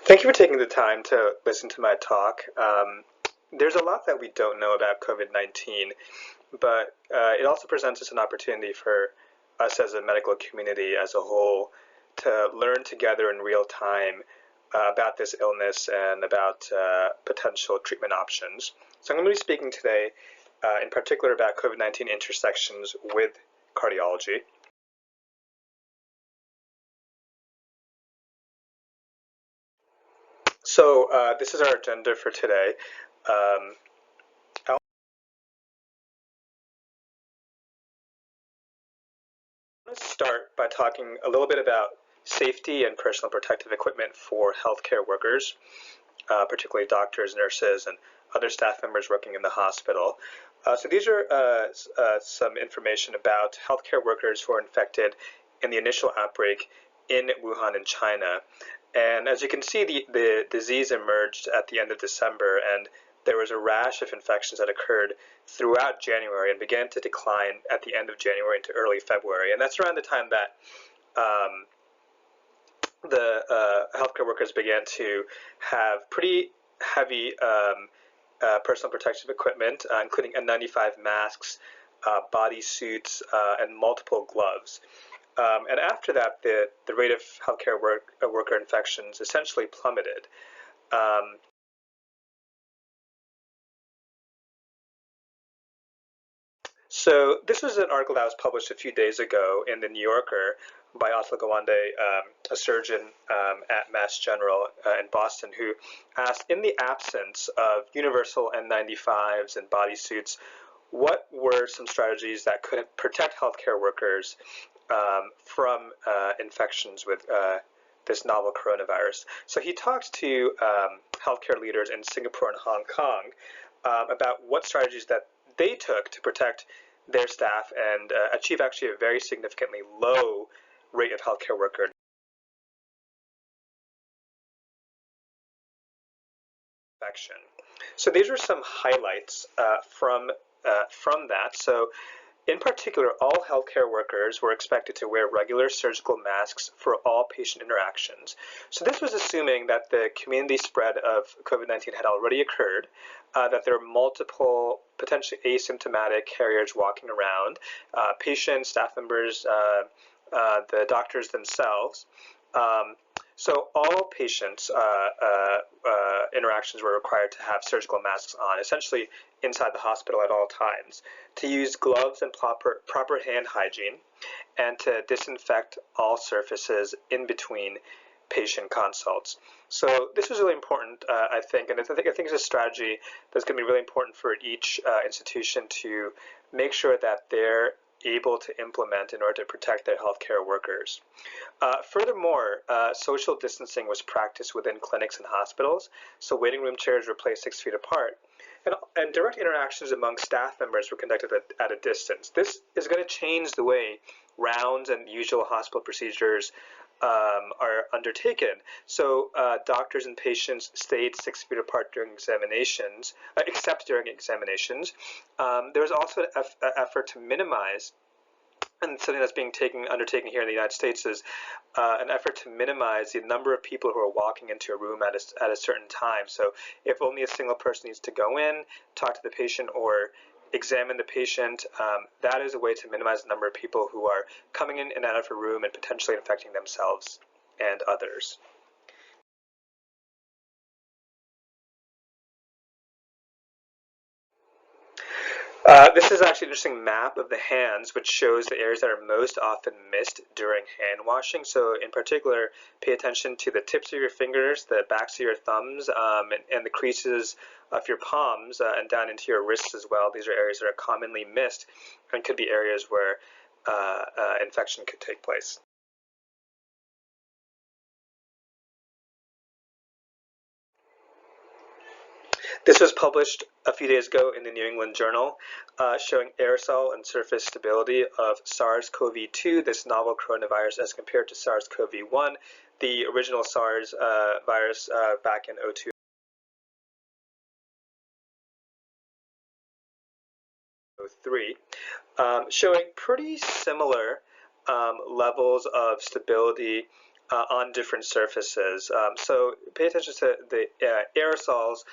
Thank you for taking the time to listen to my talk. There's a lot that we don't know about COVID-19, but it also presents us an opportunity for us as a medical community as a whole to learn together in real time about this illness and about potential treatment options. So I'm going to be speaking today in particular about COVID-19 intersections with cardiology. So this is our agenda for today. Um, I'm going to start by talking a little bit about safety and personal protective equipment for healthcare workers, particularly doctors, nurses, and other staff members working in the hospital. So these are some information about healthcare workers who are infected in the initial outbreak in Wuhan in China. And as you can see, the disease emerged at the end of December, and there was a rash of infections that occurred throughout January and began to decline at the end of January into early February. And that's around the time that um, the healthcare workers began to have pretty heavy personal protective equipment, including N95 masks, body suits, and multiple gloves. And after that, the rate of healthcare worker infections essentially plummeted. Um, so this was an article that was published a few days ago in the New Yorker by Atul Gawande, a surgeon at Mass General in Boston, who asked, in the absence of universal N95s and bodysuits, what were some strategies that could protect healthcare workers from infections with this novel coronavirus? So he talked to healthcare leaders in Singapore and Hong Kong about what strategies that they took to protect their staff and achieve actually a very significantly low rate of healthcare worker infection. So these are some highlights from that. So in particular, all healthcare workers were expected to wear regular surgical masks for all patient interactions. So this was assuming that the community spread of COVID-19 had already occurred, that there were multiple potentially asymptomatic carriers walking around, patients, staff members, the doctors themselves. Um, so all patients' interactions were required to have surgical masks on, essentially inside the hospital at all times, to use gloves and proper hand hygiene, and to disinfect all surfaces in between patient consults. So this was really important, I think, and I think it's a strategy that's going to be really important for each institution to make sure that they're able to implement in order to protect their healthcare workers. Furthermore, social distancing was practiced within clinics and hospitals, so waiting room chairs were placed 6 feet apart. And direct interactions among staff members were conducted at a distance. This is going to change the way rounds and usual hospital procedures are undertaken. So doctors and patients stayed 6 feet apart during examinations, except during examinations. There was also an effort to minimize, and something that's being undertaken here in the United States is an effort to minimize the number of people who are walking into a room at a certain time. So if only a single person needs to go in, talk to the patient, or examine the patient, that is a way to minimize the number of people who are coming in and out of a room and potentially infecting themselves and others. This is actually an interesting map of the hands, which shows the areas that are most often missed during hand washing. So, in particular, pay attention to the tips of your fingers, the backs of your thumbs, and the creases of your palms, and down into your wrists as well. These are areas that are commonly missed and could be areas where infection could take place. This was published a few days ago in the New England Journal, showing aerosol and surface stability of SARS-CoV-2, this novel coronavirus, as compared to SARS-CoV-1, the original SARS virus back in 02. Showing pretty similar levels of stability on different surfaces. So pay attention to the aerosols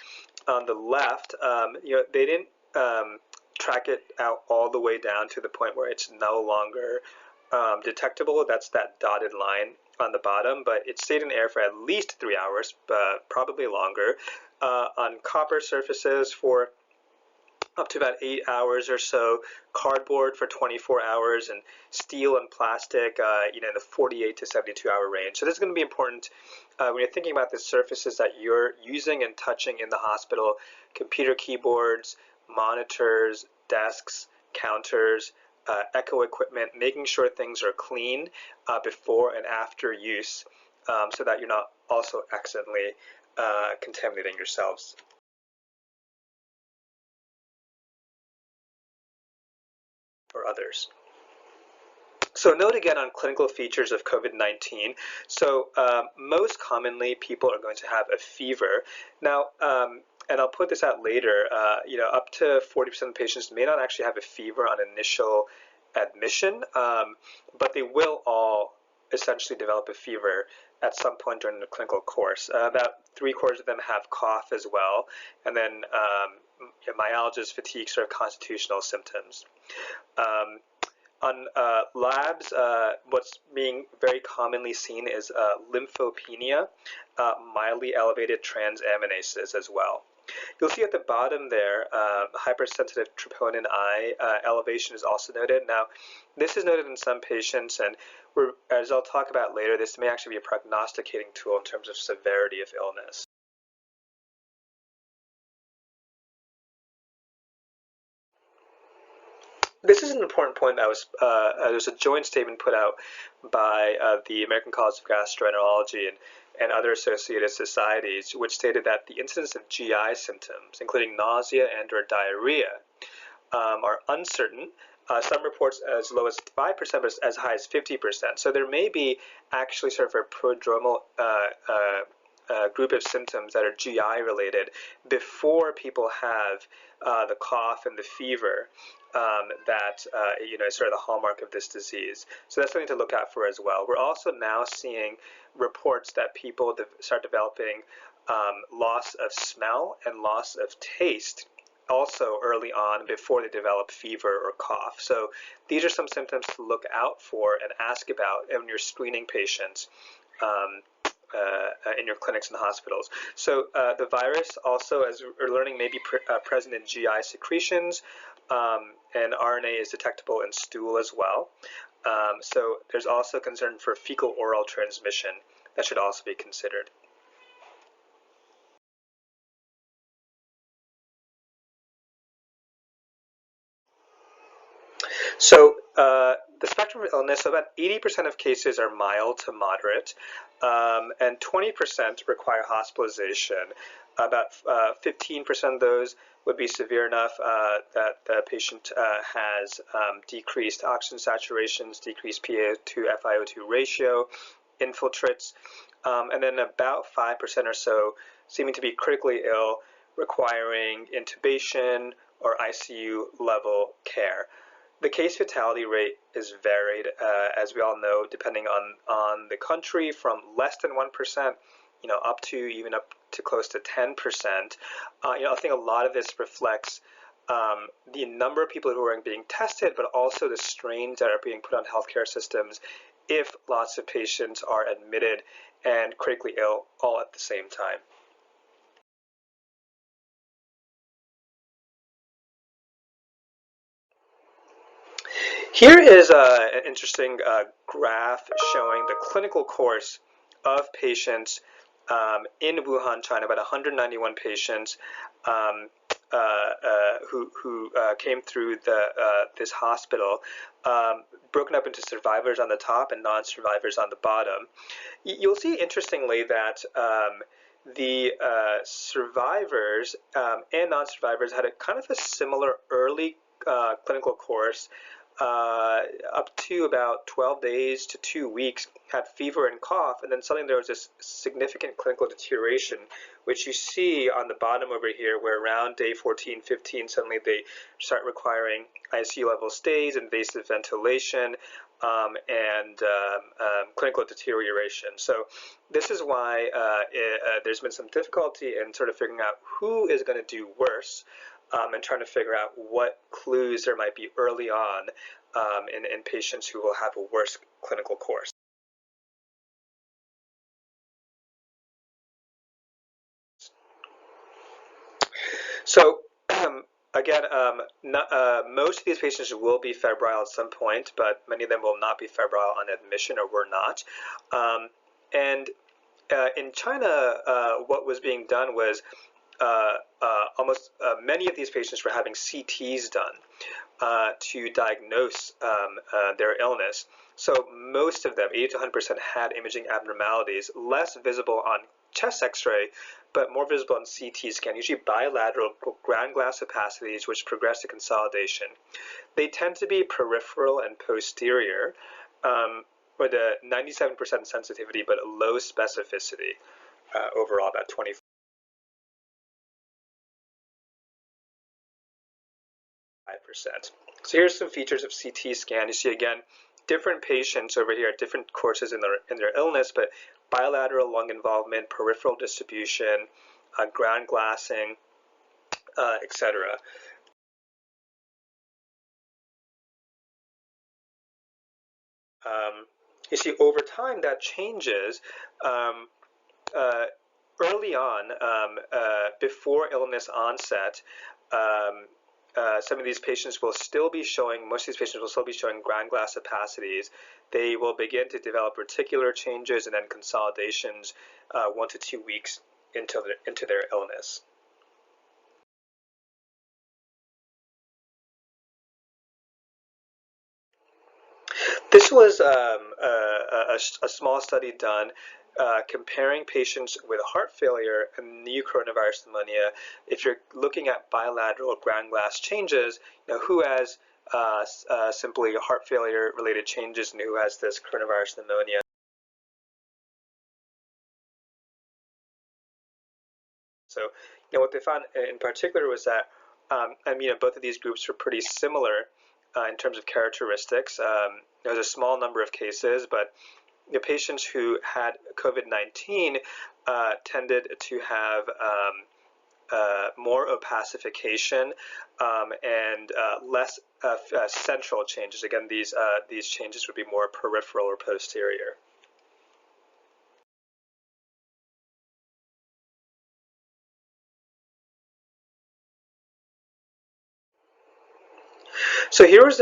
on the left. They didn't track it out all the way down to the point where it's no longer detectable. That's that dotted line on the bottom, but it stayed in the air for at least 3 hours, probably longer. On copper surfaces for up to about 8 hours or so, cardboard for 24 hours, and steel and plastic, in the 48 to 72 hour range. So this is going to be important when you're thinking about the surfaces that you're using and touching in the hospital: computer keyboards, monitors, desks, counters, echo equipment, making sure things are clean before and after use, so that you're not also accidentally contaminating yourselves or others. So note again on clinical features of COVID-19. So most commonly, people are going to have a fever. Now, and I'll put this out later, up to 40% of patients may not actually have a fever on initial admission, but they will all essentially develop a fever at some point during the clinical course. About 3/4 of them have cough as well, and then myalgias, fatigue, sort of constitutional symptoms. On labs, what's being very commonly seen is lymphopenia, mildly elevated transaminases as well. You'll see at the bottom there, hypersensitive troponin I elevation is also noted. Now, this is noted in some patients, and as I'll talk about later, this may actually be a prognosticating tool in terms of severity of illness. This is an important point that was, there's a joint statement put out by the American College of Gastroenterology and other associated societies, which stated that the incidence of GI symptoms, including nausea and or diarrhea, are uncertain. Some reports as low as 5%, but as high as 50%. So there may be actually sort of a prodromal group of symptoms that are GI related before people have the cough and the fever that is sort of the hallmark of this disease. So that's something to look out for as well. We're also now seeing reports that people start developing loss of smell and loss of taste also early on before they develop fever or cough. So these are some symptoms to look out for and ask about when you're screening patients in your clinics and hospitals. So the virus also, as we're learning, may be present in GI secretions, and RNA is detectable in stool as well. So there's also concern for fecal-oral transmission that should also be considered. So the spectrum of illness, so about 80% of cases are mild to moderate, and 20% require hospitalization. About 15% of those would be severe enough that the patient has decreased oxygen saturations, decreased PaO2 FiO2 ratio, infiltrates, and then about 5% or so seeming to be critically ill, requiring intubation or ICU level care. The case fatality rate is varied, as we all know, depending on the country, from less than 1%, up to close to 10%. I think a lot of this reflects the number of people who are being tested, but also the strains that are being put on healthcare systems if lots of patients are admitted and critically ill all at the same time. Here is an interesting graph showing the clinical course of patients in Wuhan, China, about 191 patients who came through this hospital, broken up into survivors on the top and non-survivors on the bottom. You'll see, interestingly, that the survivors and non-survivors had a kind of a similar early clinical course. Up to about 12 days to 2 weeks, had fever and cough, and then suddenly there was this significant clinical deterioration, which you see on the bottom over here, where around day 14, 15, suddenly they start requiring ICU level stays, invasive ventilation, and clinical deterioration. So this is why there's been some difficulty in sort of figuring out who is going to do worse, and trying to figure out what clues there might be early on in patients who will have a worse clinical course. So again, most of these patients will be febrile at some point, but many of them will not be febrile on admission or were not. And in China, what was being done was almost many of these patients were having CTs done to diagnose their illness. So most of them, 80 to 100%, had imaging abnormalities, less visible on chest X-ray, but more visible on CT scan, usually bilateral ground glass opacities which progress to consolidation. They tend to be peripheral and posterior, with a 97% sensitivity but a low specificity, overall about 25%. So here's some features of CT scan. You see again, different patients over here at different courses in their illness, but bilateral lung involvement, peripheral distribution, ground glassing, etc. You see, over time that changes. Early on, before illness onset, some of these patients will still be showing, most of these patients will still be showing ground glass opacities. They will begin to develop reticular changes and then consolidations 1 to 2 weeks into their illness. This was a small study done comparing patients with heart failure and new coronavirus pneumonia. If you're looking at bilateral ground glass changes, who has simply heart failure related changes and who has this coronavirus pneumonia. So, what they found in particular was that, both of these groups were pretty similar in terms of characteristics. There was a small number of cases, but the patients who had COVID-19 tended to have more opacification and less central changes. Again, these changes would be more peripheral or posterior. So here was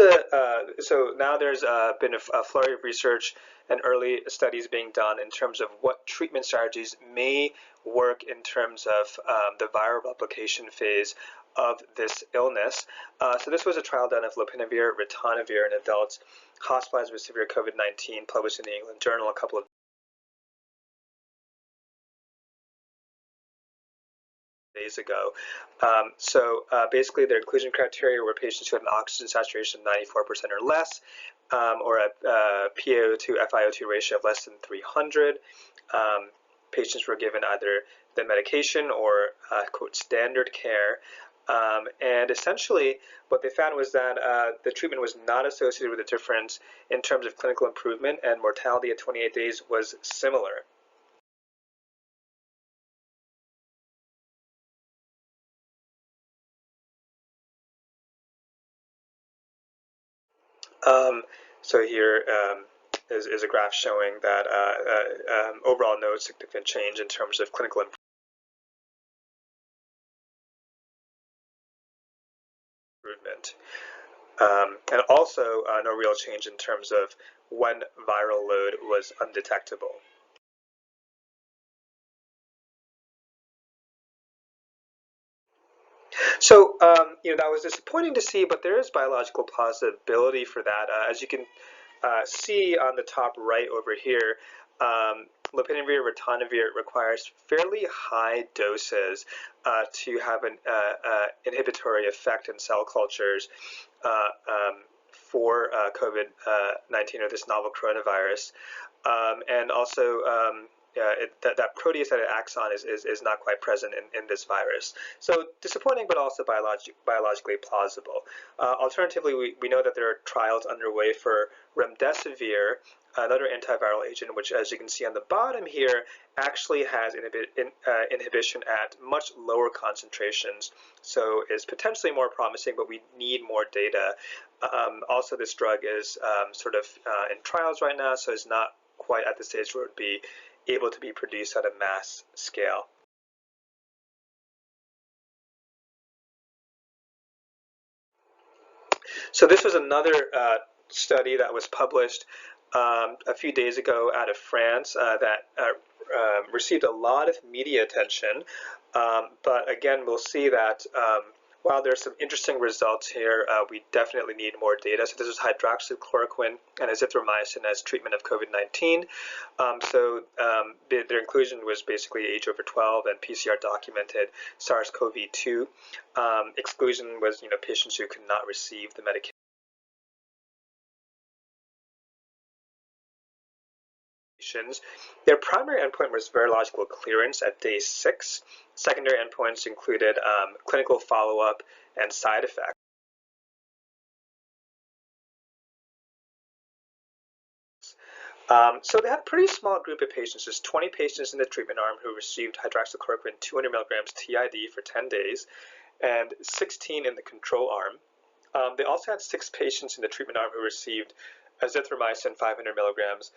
so now there's been a flurry of research and early studies being done in terms of what treatment strategies may work in terms of the viral replication phase of this illness. So this was a trial done of lopinavir, ritonavir in adults hospitalized with severe COVID-19, published in the England Journal a couple of days ago. Basically, their inclusion criteria were patients who had an oxygen saturation of 94% or less, or a PaO2 FiO2 ratio of less than 300. Patients were given either the medication or quote standard care. And essentially, what they found was that the treatment was not associated with a difference in terms of clinical improvement, and mortality at 28 days was similar. So here is a graph showing that overall no significant change in terms of clinical improvement. And also no real change in terms of when viral load was undetectable. So, that was disappointing to see, but there is biological plausibility for that. As you can see on the top right over here, lopinavir, ritonavir requires fairly high doses to have an inhibitory effect in cell cultures for COVID-19 or this novel coronavirus. And also, that protease that it acts on is not quite present in this virus. So disappointing, but also biologically plausible. Alternatively, we know that there are trials underway for remdesivir, another antiviral agent, which, as you can see on the bottom here, actually has inhibition at much lower concentrations, so is potentially more promising, but we need more data. Also, this drug is sort of in trials right now, so it's not quite at the stage where it would be able to be produced at a mass scale. So this was another study that was published a few days ago out of France that received a lot of media attention. But again, we'll see that while there's some interesting results here, we definitely need more data. So this was hydroxychloroquine and azithromycin as treatment of COVID-19. Their inclusion was basically age over 12 and PCR documented SARS-CoV-2. Exclusion was, patients who could not receive the medication. Their primary endpoint was virological clearance at day 6. Secondary endpoints included clinical follow-up and side effects. So they had a pretty small group of patients, just 20 patients in the treatment arm who received hydroxychloroquine 200 milligrams TID for 10 days, and 16 in the control arm. They also had 6 patients in the treatment arm who received azithromycin 500 milligrams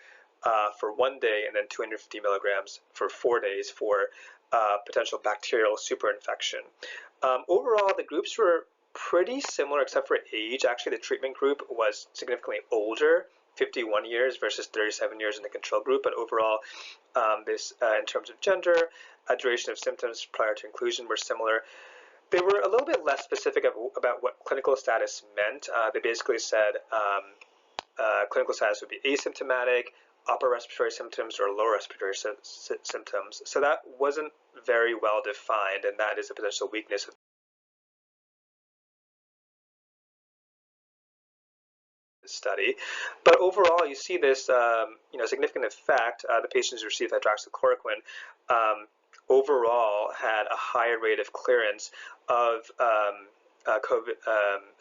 for 1 day, and then 250 milligrams for 4 days for potential bacterial superinfection. Overall, the groups were pretty similar except for age. Actually, the treatment group was significantly older, 51 years versus 37 years in the control group, but overall, in terms of gender, duration of symptoms prior to inclusion were similar. They were a little bit less specific about what clinical status meant. They basically said clinical status would be asymptomatic, upper respiratory symptoms, or lower respiratory symptoms. So that wasn't very well defined, and that is a potential weakness of the study. But overall, you see this significant effect. The patients who received hydroxychloroquine overall had a higher rate of clearance of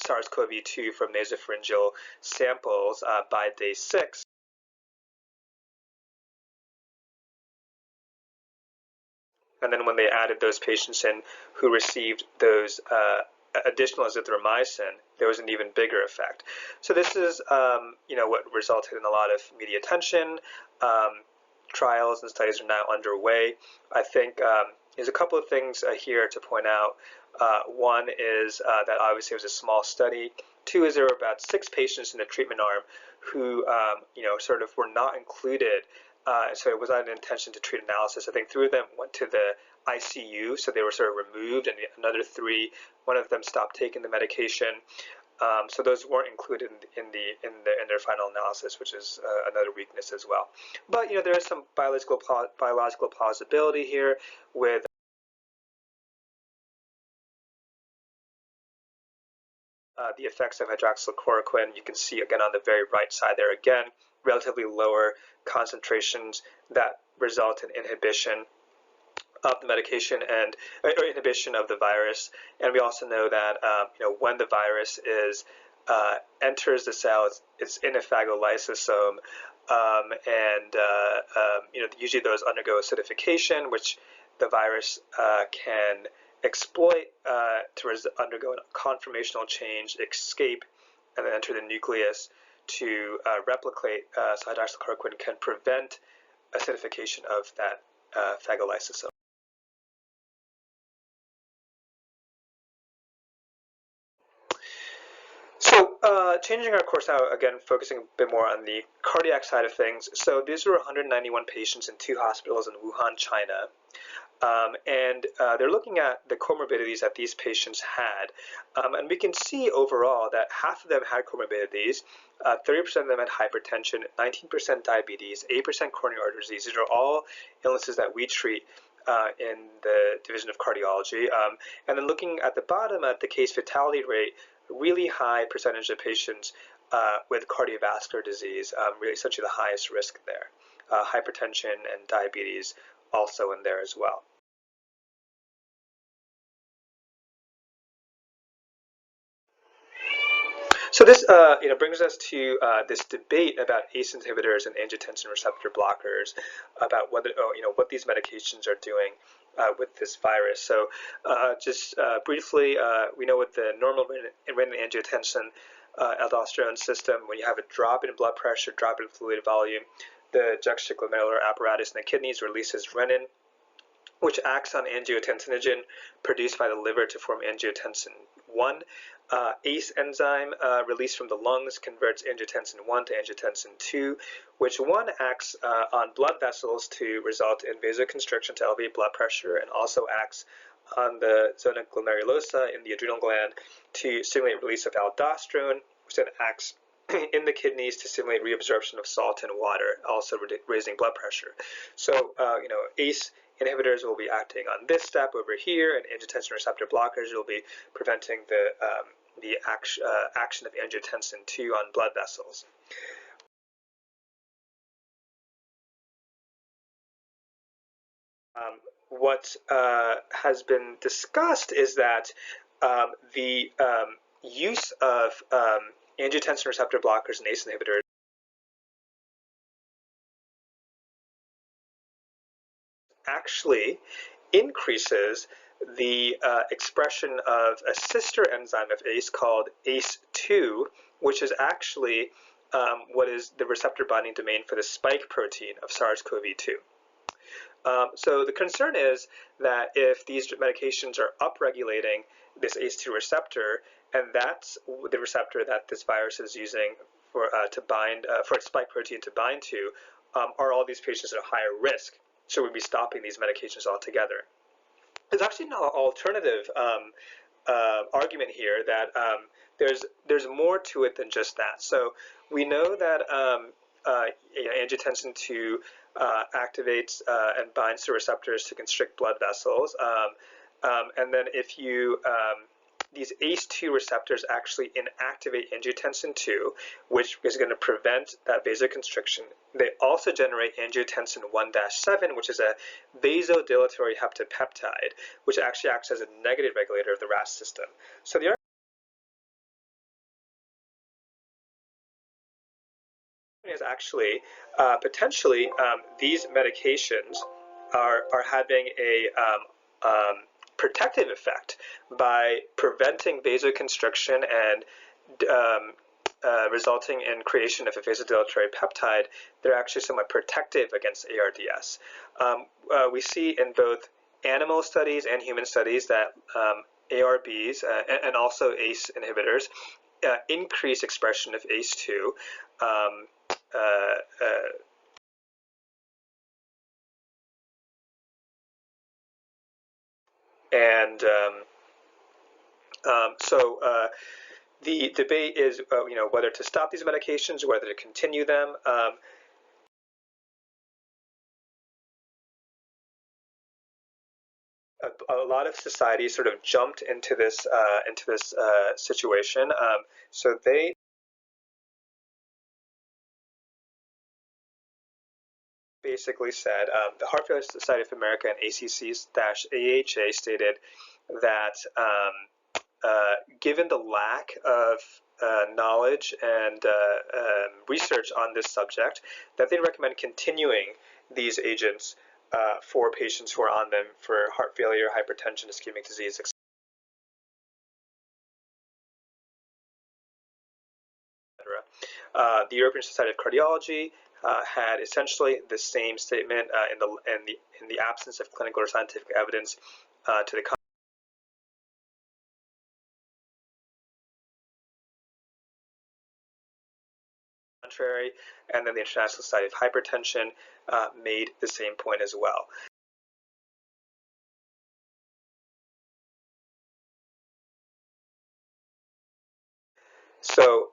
SARS-CoV-2 from nasopharyngeal samples by day 6. And then when they added those patients in who received those additional azithromycin, there was an even bigger effect. So this is, what resulted in a lot of media attention. Trials and studies are now underway. I think there's a couple of things here to point out. One is that obviously it was a small study. 2 is there were about 6 patients in the treatment arm who, sort of were not included. So it was not an intention to treat analysis. I think 3 of them went to the ICU, so they were sort of removed, and another 3, one of them stopped taking the medication. So those weren't included in their final analysis, which is another weakness as well. But there is some biological plausibility here with the effects of hydroxychloroquine. You can see again on the very right side there again, relatively lower concentrations that result in inhibition of the medication and or inhibition of the virus. And we also know that when the virus enters the cell, it's in a phagolysosome, usually those undergo acidification, which the virus can exploit to undergo a conformational change, escape, and then enter the nucleus to replicate. So hydroxychloroquine can prevent acidification of that phagolysosome. So changing our course now, again, focusing a bit more on the cardiac side of things. So these were 191 patients in 2 hospitals in Wuhan, China. They're looking at the comorbidities that these patients had. And we can see overall that half of them had comorbidities, 30% of them had hypertension, 19% diabetes, 8% coronary artery disease. These are all illnesses that we treat in the Division of Cardiology. And then looking at the bottom at the case fatality rate, really high percentage of patients with cardiovascular disease, really essentially the highest risk there. hypertension and diabetes also in there as well. So this brings us to this debate about ACE inhibitors and angiotensin receptor blockers, about whether what these medications are doing with this virus. So just briefly, we know with the normal renin-angiotensin aldosterone system, when you have a drop in blood pressure, drop in fluid volume, the juxtaglomerular apparatus in the kidneys releases renin, which acts on angiotensinogen produced by the liver to form angiotensin 1. ACE enzyme released from the lungs converts angiotensin 1 to angiotensin 2, which one acts on blood vessels to result in vasoconstriction to elevate blood pressure, and also acts on the zona glomerulosa in the adrenal gland to stimulate release of aldosterone, which then acts in the kidneys to stimulate reabsorption of salt and water, also raising blood pressure. So, ACE inhibitors will be acting on this step over here, and angiotensin receptor blockers will be preventing the action of angiotensin 2 on blood vessels. What has been discussed is that the use of angiotensin receptor blockers and ACE inhibitors actually increases the expression of a sister enzyme of ACE called ACE2, which is actually what is the receptor binding domain for the spike protein of SARS-CoV-2. So the concern is that if these medications are upregulating this ACE2 receptor, and that's the receptor that this virus is using for to bind for its spike protein to bind to, are all these patients at a higher risk? Should we be stopping these medications altogether? There's actually an alternative argument here that there's more to it than just that. So we know that angiotensin 2 activates and binds to receptors to constrict blood vessels, and then if you these ACE2 receptors actually inactivate angiotensin 2, which is going to prevent that vasoconstriction. They also generate angiotensin 1-7, which is a vasodilatory heptapeptide, which actually acts as a negative regulator of the RAS system. So the argument is actually potentially these medications are having a protective effect by preventing vasoconstriction and resulting in creation of a vasodilatory peptide. They're actually somewhat protective against ARDS. We see in both animal studies and human studies that ARBs and also ACE inhibitors increase expression of ACE2. So the debate is, whether to stop these medications or whether to continue them. A lot of societies sort of jumped into this situation. So they basically said, the Heart Failure Society of America and ACC-AHA stated that given the lack of knowledge and research on this subject, that they recommend continuing these agents for patients who are on them for heart failure, hypertension, ischemic disease, etc. The European Society of Cardiology had essentially the same statement in the absence of clinical or scientific evidence to the contrary, and then the International Society of Hypertension made the same point as well. So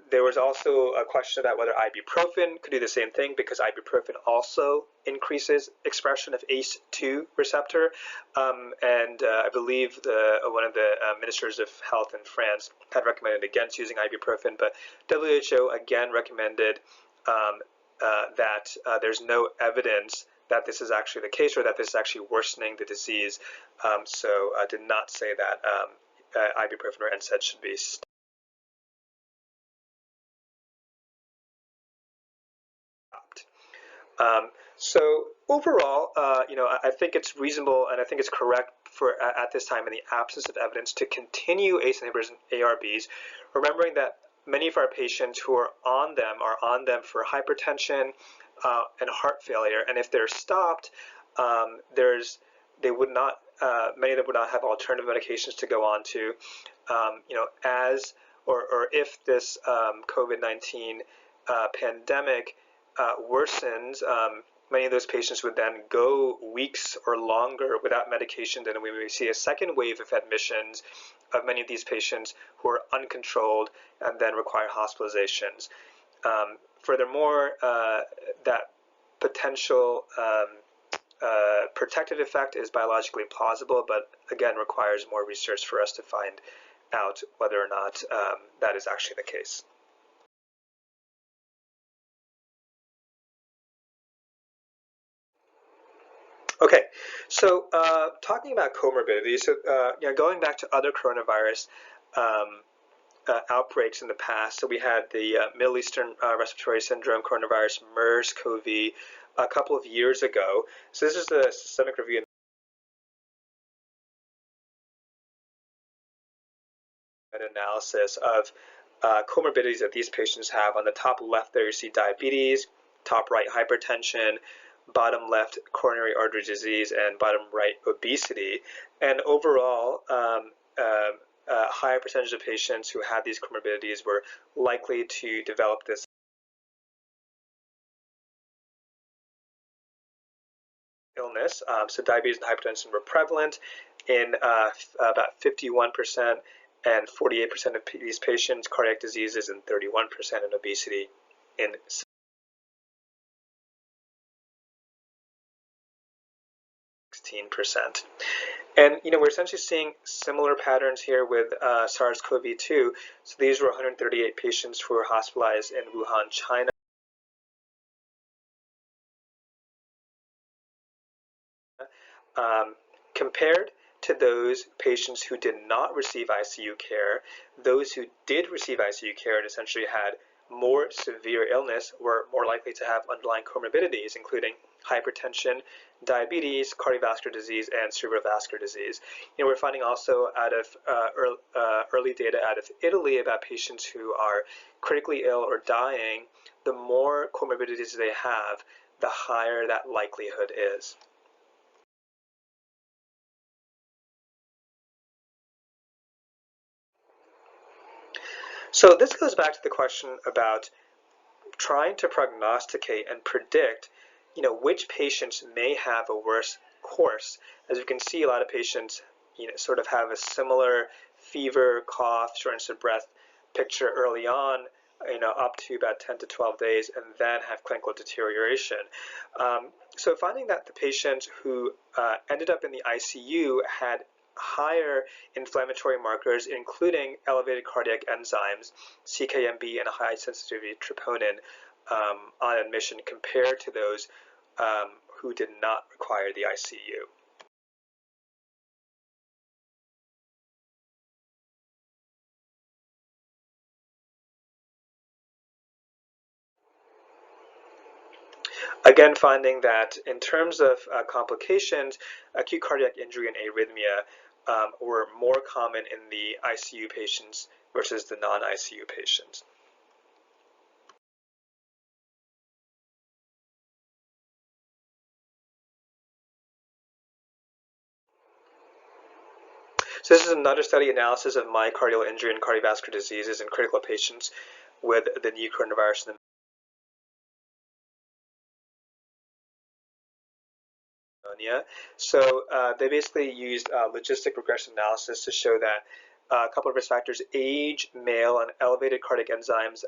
there was also a question about whether ibuprofen could do the same thing, because ibuprofen also increases expression of ACE2 receptor. And I believe one of the ministers of health in France had recommended against using ibuprofen, but WHO again recommended there's no evidence that this is actually the case or that this is actually worsening the disease. So did not say that ibuprofen or NSAIDs should be stopped. So overall, I think it's reasonable and I think it's correct for at this time in the absence of evidence to continue ACE inhibitors and ARBs, remembering that many of our patients who are on them for hypertension and heart failure, and if they're stopped, they would not many of them would not have alternative medications to go on to, as or if this COVID-19 pandemic worsens, many of those patients would then go weeks or longer without medication, and we may see a second wave of admissions of many of these patients who are uncontrolled and then require hospitalizations. Furthermore, that potential protective effect is biologically plausible, but again requires more research for us to find out whether or not that is actually the case. Okay, so talking about comorbidities, so going back to other coronavirus outbreaks in the past, so we had the Middle Eastern Respiratory Syndrome coronavirus, MERS-CoV, a couple of years ago. So this is the systemic review and analysis of comorbidities that these patients have. On the top left there you see diabetes, top right hypertension, bottom left coronary artery disease, and bottom right obesity. And overall, a higher percentage of patients who had these comorbidities were likely to develop this illness. So diabetes and hypertension were prevalent in about 51% and 48% of these patients, cardiac diseases in 31%, and obesity in 16%. And we're essentially seeing similar patterns here with SARS-CoV-2. So these were 138 patients who were hospitalized in Wuhan, China. Compared to those patients who did not receive ICU care, those who did receive ICU care and essentially had more severe illness were more likely to have underlying comorbidities, including hypertension, diabetes, cardiovascular disease, and cerebrovascular disease. We're finding also out of early data out of Italy about patients who are critically ill or dying. The more comorbidities they have, the higher that likelihood is. So this goes back to the question about trying to prognosticate and predict, which patients may have a worse course. As you can see, a lot of patients, sort of have a similar fever, cough, shortness of breath picture early on, up to about 10 to 12 days, and then have clinical deterioration. So finding that the patients who ended up in the ICU had higher inflammatory markers, including elevated cardiac enzymes, CKMB, and high sensitivity troponin on admission compared to those who did not require the ICU. Again, finding that in terms of complications, acute cardiac injury and arrhythmia were more common in the ICU patients versus the non-ICU patients. So this is another study analysis of myocardial injury and cardiovascular diseases in critical patients with the new coronavirus. So they basically used logistic regression analysis to show that a couple of risk factors, age, male, and elevated cardiac enzymes,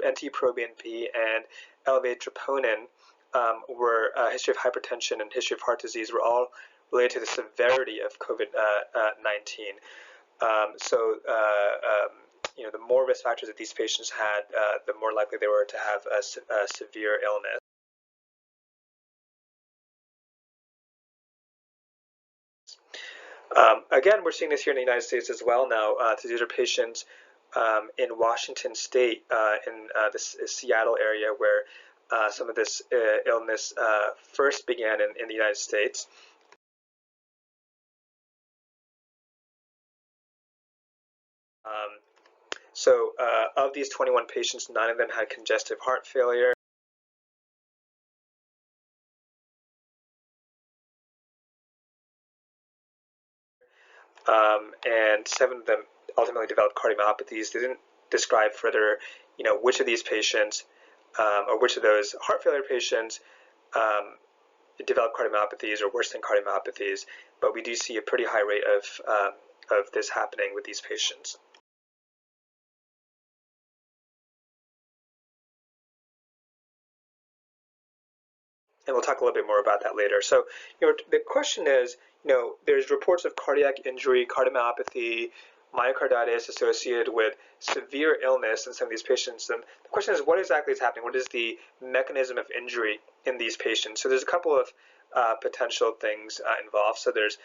NT-proBNP, and elevated troponin, were history of hypertension and history of heart disease were all related to the severity of COVID-19. the more risk factors that these patients had, the more likely they were to have a severe illness. Again, we're seeing this here in the United States as well now. These are patients in Washington State, in the Seattle area, where some of this illness first began in the United States. So of these 21 patients, 9 of them had congestive heart failure. And 7 of them ultimately developed cardiomyopathies. They didn't describe further, which of these patients or which of those heart failure patients developed cardiomyopathies or worsening cardiomyopathies, but we do see a pretty high rate of this happening with these patients. And we'll talk a little bit more about that later. So, the question is, there's reports of cardiac injury, cardiomyopathy, myocarditis associated with severe illness in some of these patients. And the question is, what exactly is happening? What is the mechanism of injury in these patients? So there's a couple of potential things involved. So there's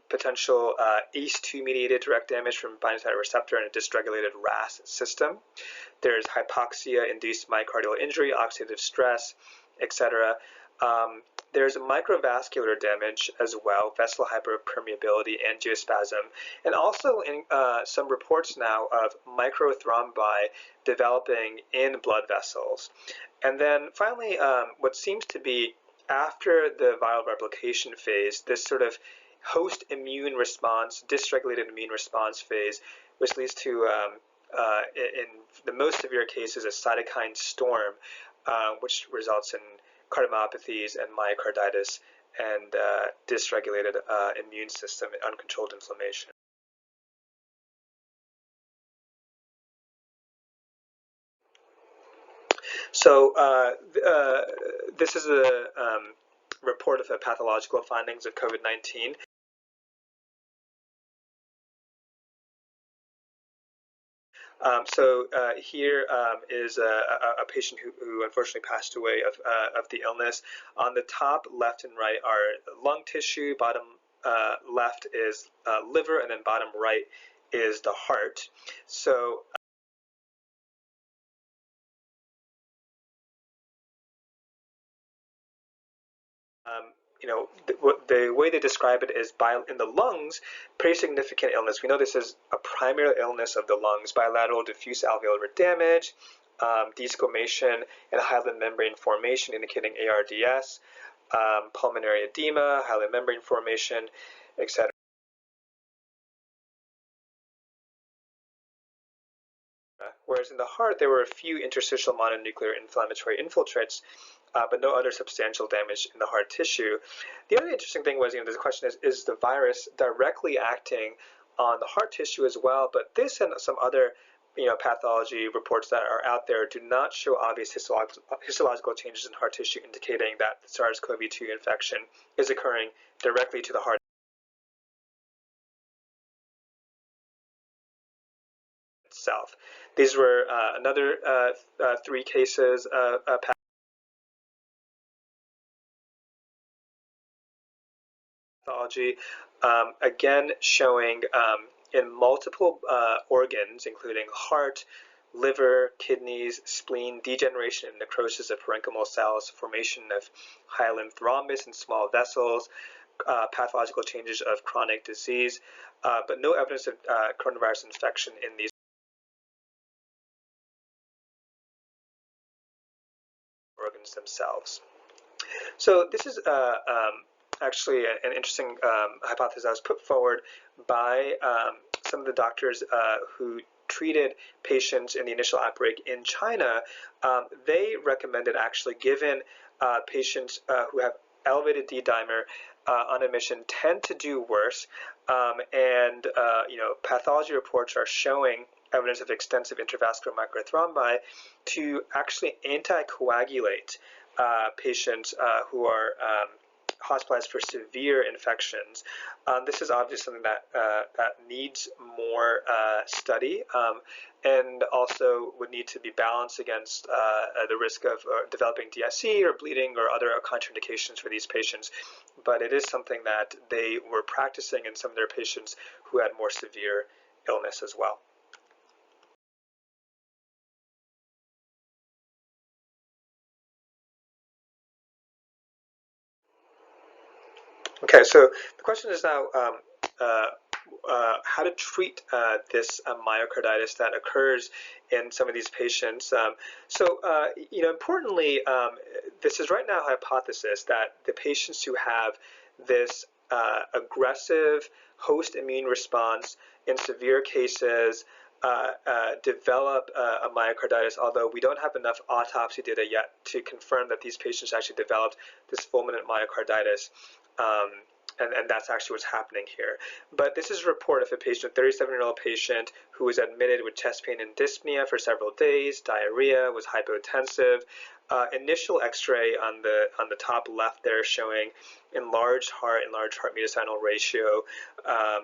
potential ACE2-mediated direct damage from binding to that receptor in a dysregulated RAS system. There's hypoxia-induced myocardial injury, oxidative stress, etc. There's microvascular damage as well, vessel hyperpermeability, angiospasm, and also in some reports now of microthrombi developing in blood vessels. And then finally, what seems to be after the viral replication phase, this sort of host immune response, dysregulated immune response phase, which leads to, in the most severe cases, a cytokine storm, which results in cardiomyopathies and myocarditis and dysregulated immune system and uncontrolled inflammation. So this is a report of the pathological findings of COVID-19. Here is a patient who unfortunately passed away of the illness. On the top left and right are lung tissue, bottom left is liver, and then bottom right is the heart. So the way they describe it is in the lungs, pretty significant illness. We know this is a primary illness of the lungs, bilateral diffuse alveolar damage, desquamation, and hyaline membrane formation indicating ARDS, pulmonary edema, hyaline membrane formation, etc. Whereas in the heart, there were a few interstitial mononuclear inflammatory infiltrates, but no other substantial damage in the heart tissue. The other interesting thing was, the question is the virus directly acting on the heart tissue as well? But this and some other, pathology reports that are out there do not show obvious histological changes in heart tissue, indicating that the SARS-CoV-2 infection is occurring directly to the heart itself. These were another 3 cases of pathology, again showing in multiple organs, including heart, liver, kidneys, spleen, degeneration and necrosis of parenchymal cells, formation of hyaline thrombus in small vessels, pathological changes of chronic disease, but no evidence of coronavirus infection in these organs themselves. So this is actually an interesting hypothesis that was put forward by some of the doctors who treated patients in the initial outbreak in China. They recommended actually given patients who have elevated D-dimer on admission tend to do worse, and pathology reports are showing evidence of extensive intravascular microthrombi to actually anticoagulate patients who are hospitalized for severe infections. This is obviously something that needs more study, and also would need to be balanced against the risk of developing DSC or bleeding or other contraindications for these patients. But it is something that they were practicing in some of their patients who had more severe illness as well. Okay, so the question is now how to treat this myocarditis that occurs in some of these patients. Importantly, this is right now a hypothesis that the patients who have this aggressive host immune response in severe cases develop a myocarditis, although we don't have enough autopsy data yet to confirm that these patients actually developed this fulminant myocarditis. And that's actually what's happening here. But this is a report of a patient, a 37-year-old patient who was admitted with chest pain and dyspnea for several days, diarrhea, was hypotensive. Initial X-ray on the top left there showing enlarged heart mediastinal ratio.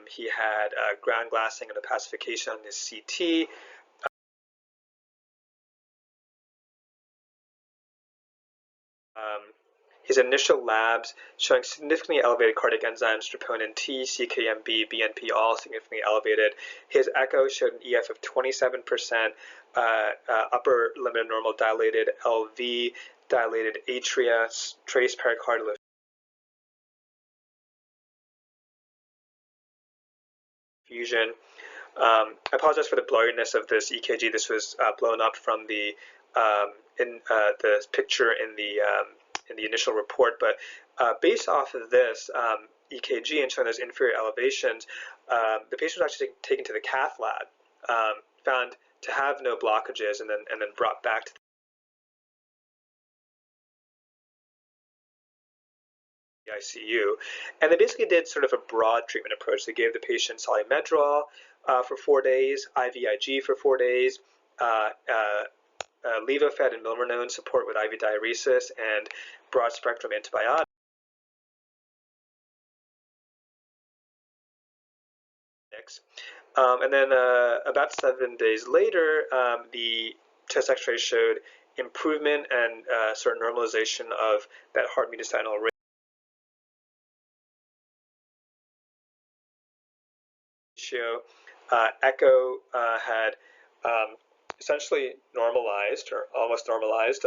He had ground glassing and opacification on his CT. His initial labs showing significantly elevated cardiac enzymes, troponin T, CKMB, BNP, all significantly elevated. His echo showed an EF of 27%, upper limit of normal dilated LV, dilated atria, trace pericardial effusion. I apologize for the blurriness of this EKG. This was blown up from the picture in the initial report, but based off of this EKG and showing those inferior elevations, the patient was actually taken to the cath lab, found to have no blockages, and then brought back to the ICU. And they basically did sort of a broad treatment approach. They gave the patient Solumedrol for 4 days, IVIG for 4 days, Levophed and milrinone support with IV diuresis, and broad spectrum antibiotics. And then about 7 days later, the chest X-ray showed improvement and sort of normalization of that heart mediastinal ratio. Echo had essentially normalized or almost normalized.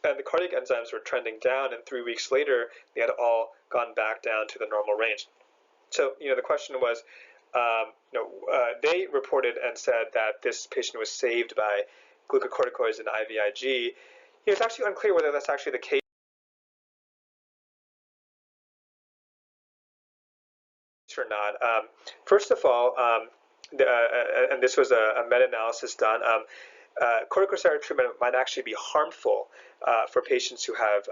And the cardiac enzymes were trending down, and 3 weeks later, they had all gone back down to the normal range. So, the question was, they reported and said that this patient was saved by glucocorticoids and IVIG. It's actually unclear whether that's actually the case or not. First of all, and this was a meta-analysis done, corticosteroid treatment might actually be harmful for patients who have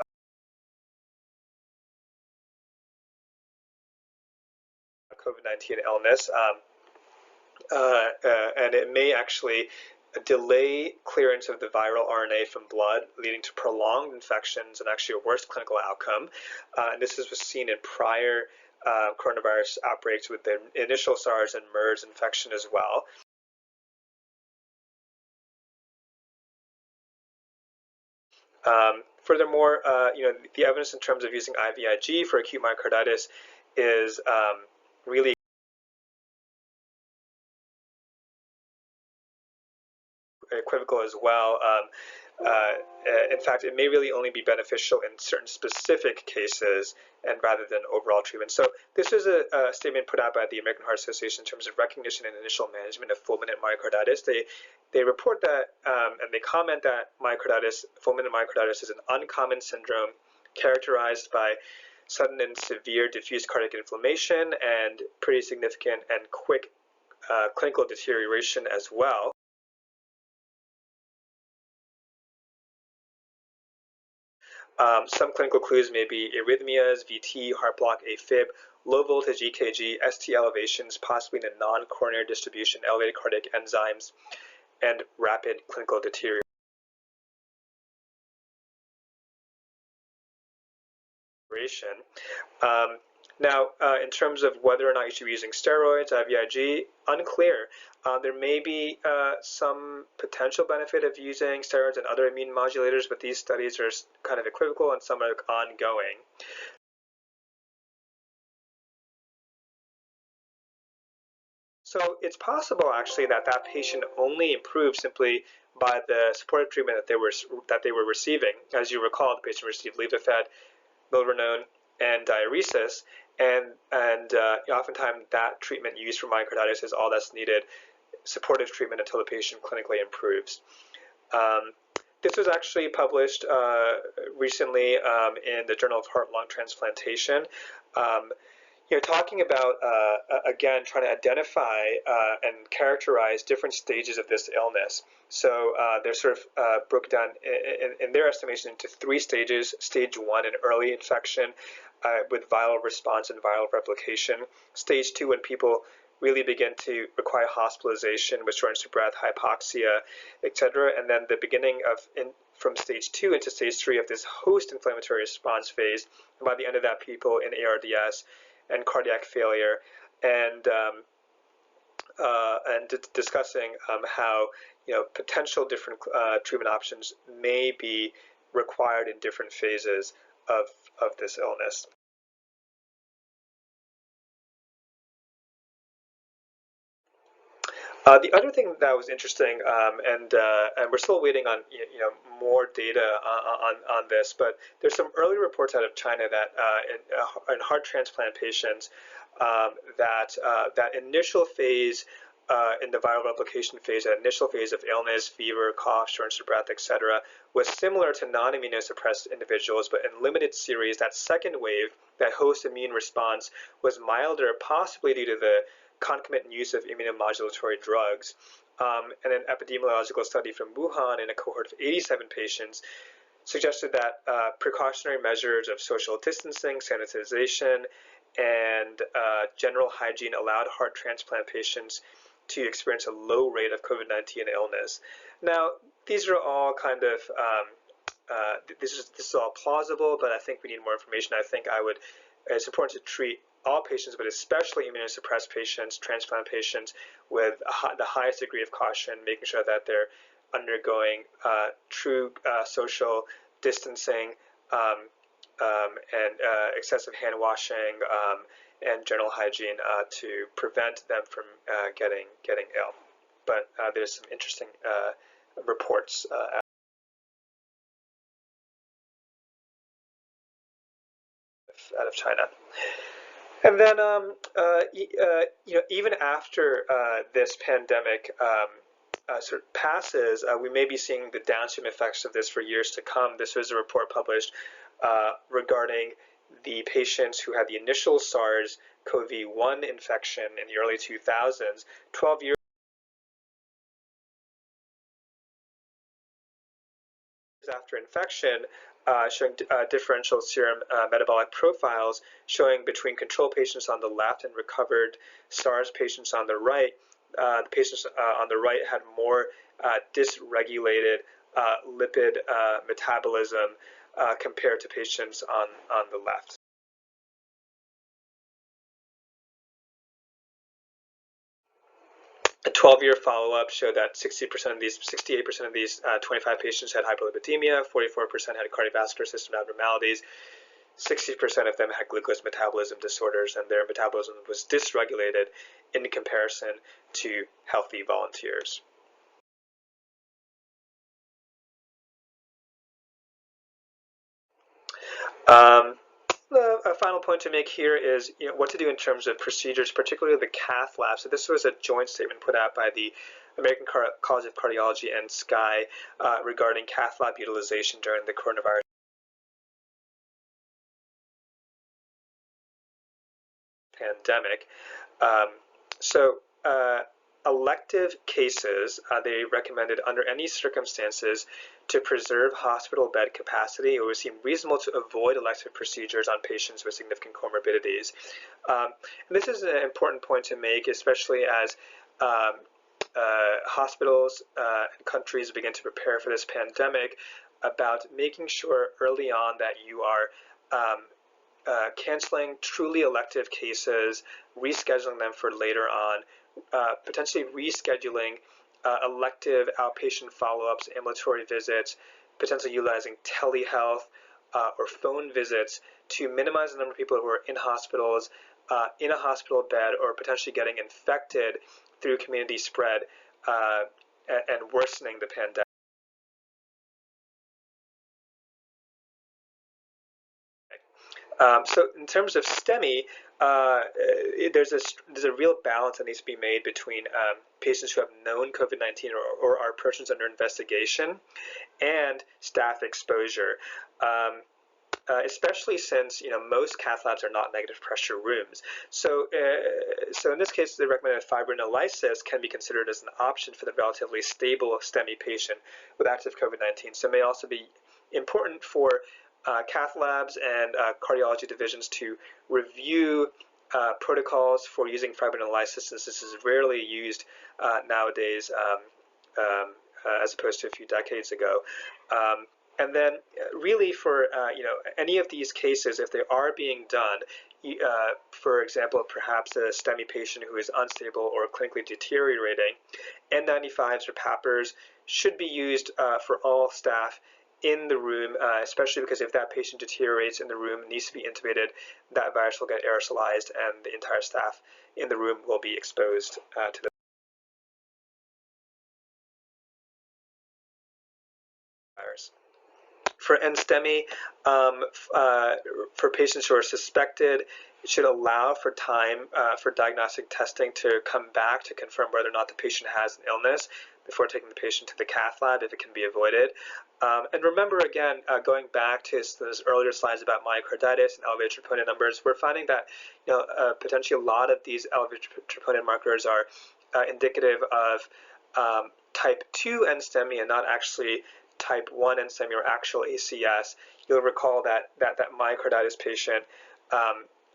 COVID-19 illness, and it may actually delay clearance of the viral RNA from blood, leading to prolonged infections and actually a worse clinical outcome. And this was seen in prior coronavirus outbreaks with the initial SARS and MERS infection as well. Furthermore, the evidence in terms of using IVIG for acute myocarditis is really equivocal as well. In fact, it may really only be beneficial in certain specific cases and rather than overall treatment. So this is a statement put out by the American Heart Association in terms of recognition and initial management of fulminant myocarditis. They report that and they comment that fulminant myocarditis is an uncommon syndrome characterized by sudden and severe diffuse cardiac inflammation and pretty significant and quick clinical deterioration as well. Some clinical clues may be arrhythmias, VT, heart block, AFib, low voltage EKG, ST elevations, possibly in a non-coronary distribution, elevated cardiac enzymes, and rapid clinical deterioration. administration. Now, in terms of whether or not you should be using steroids, IVIG, unclear. There may be some potential benefit of using steroids and other immune modulators, but these studies are kind of equivocal and some are ongoing. So it's possible actually that that patient only improved simply by the supportive treatment that they were receiving. As you recall, the patient received Levophed, milrinone, and diuresis, and oftentimes that treatment used for myocarditis is all that's needed, supportive treatment until the patient clinically improves. This was actually published recently in the Journal of Heart-Lung Transplantation. Talking about, again, trying to identify and characterize different stages of this illness. So they're sort of broken down in their estimation into 3 stages. Stage 1, an early infection with viral response and viral replication. Stage 2, when people really begin to require hospitalization with shortness of breath, hypoxia, etc. And then the beginning of, from stage 2 into stage 3 of this host inflammatory response phase. And by the end of that, people in ARDS and cardiac failure, and discussing how potential different treatment options may be required in different phases of this illness. The other thing that was interesting, and we're still waiting on more data on this, but there's some early reports out of China that in heart transplant patients, that initial phase in the viral replication phase, that initial phase of illness, fever, cough, shortness of breath, etc., was similar to non-immunosuppressed individuals, but in limited series, that second wave, that host immune response, was milder, possibly due to the concomitant use of immunomodulatory drugs. And an epidemiological study from Wuhan in a cohort of 87 patients suggested that precautionary measures of social distancing, sanitization, and general hygiene allowed heart transplant patients to experience a low rate of COVID-19 illness. Now, these are all kind of, this is all plausible, but I think we need more information. I think it's important to treat all patients, but especially immunosuppressed patients, transplant patients, with the highest degree of caution, making sure that they're undergoing true social distancing and excessive hand washing and general hygiene to prevent them from getting ill. But there's some interesting reports out of China. And then, even after this pandemic sort of passes, we may be seeing the downstream effects of this for years to come. This was a report published regarding the patients who had the initial SARS-CoV-1 infection in the early 2000s, 12 years after infection, showing differential serum metabolic profiles, showing between control patients on the left and recovered SARS patients on the right. The patients on the right had more dysregulated lipid metabolism compared to patients on the left. A 12-year follow-up showed that 68% of these 25 patients had hyperlipidemia, 44% had cardiovascular system abnormalities, 60% of them had glucose metabolism disorders, and their metabolism was dysregulated in comparison to healthy volunteers. A final point to make here is what to do in terms of procedures, particularly the cath lab. So this was a joint statement put out by the American College of Cardiology and SCAI regarding cath lab utilization during the coronavirus pandemic. Elective cases, they recommended under any circumstances to preserve hospital bed capacity. It would seem reasonable to avoid elective procedures on patients with significant comorbidities. And this is an important point to make, especially as hospitals and countries begin to prepare for this pandemic, about making sure early on that you are canceling truly elective cases, rescheduling them for later on, potentially rescheduling elective outpatient follow-ups, ambulatory visits, potentially utilizing telehealth or phone visits to minimize the number of people who are in hospitals, in a hospital bed, or potentially getting infected through community spread and worsening the pandemic. So in terms of STEMI, there's a real balance that needs to be made between patients who have known COVID-19 or are persons under investigation and staff exposure. Especially since most cath labs are not negative pressure rooms. So in this case, the recommended fibrinolysis can be considered as an option for the relatively stable STEMI patient with active COVID-19. So it may also be important for cath labs and cardiology divisions to review protocols for using fibrinolysis, since this is rarely used nowadays as opposed to a few decades ago. And then really for any of these cases, if they are being done, for example, perhaps a STEMI patient who is unstable or clinically deteriorating, N95s or PAPRs should be used for all staff in the room, especially because if that patient deteriorates in the room, needs to be intubated, that virus will get aerosolized and the entire staff in the room will be exposed to the virus. For NSTEMI, for patients who are suspected, it should allow for time for diagnostic testing to come back to confirm whether or not the patient has an illness before taking the patient to the cath lab if it can be avoided. And remember, again, going back to those earlier slides about myocarditis and elevated troponin numbers, we're finding that potentially a lot of these elevated troponin markers are indicative of type 2 NSTEMI and not actually type 1 NSTEMI or actual ACS. You'll recall that myocarditis patient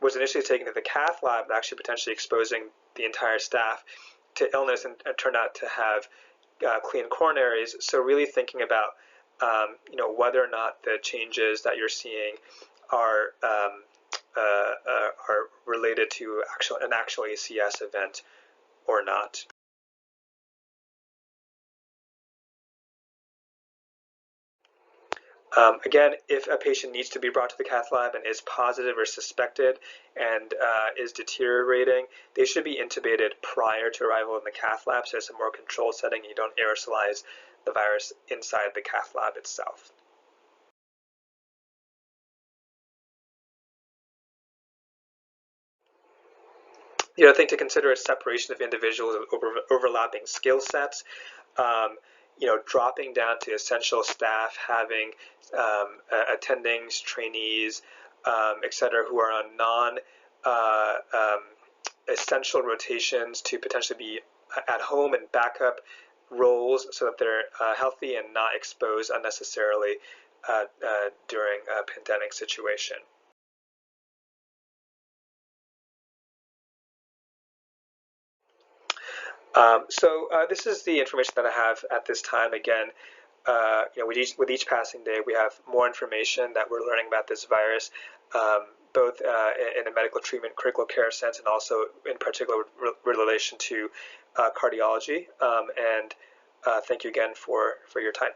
was initially taken to the cath lab, but actually potentially exposing the entire staff to illness and turned out to have clean coronaries. So really thinking about whether or not the changes that you're seeing are related to an actual ACS event or not. Again, if a patient needs to be brought to the cath lab and is positive or suspected and is deteriorating, they should be intubated prior to arrival in the cath lab, so it's a more controlled setting. You don't aerosolize the virus inside the cath lab itself. The other thing to consider is separation of individuals with overlapping skill sets. Dropping down to essential staff, having attendings, trainees, etc., who are on non-essential rotations to potentially be at home and backup roles so that they're healthy and not exposed unnecessarily during a pandemic situation. This is the information that I have at this time. Again, with each passing day, we have more information that we're learning about this virus, both in a medical treatment, critical care sense, and also in particular with relation to cardiology. And thank you again for your time.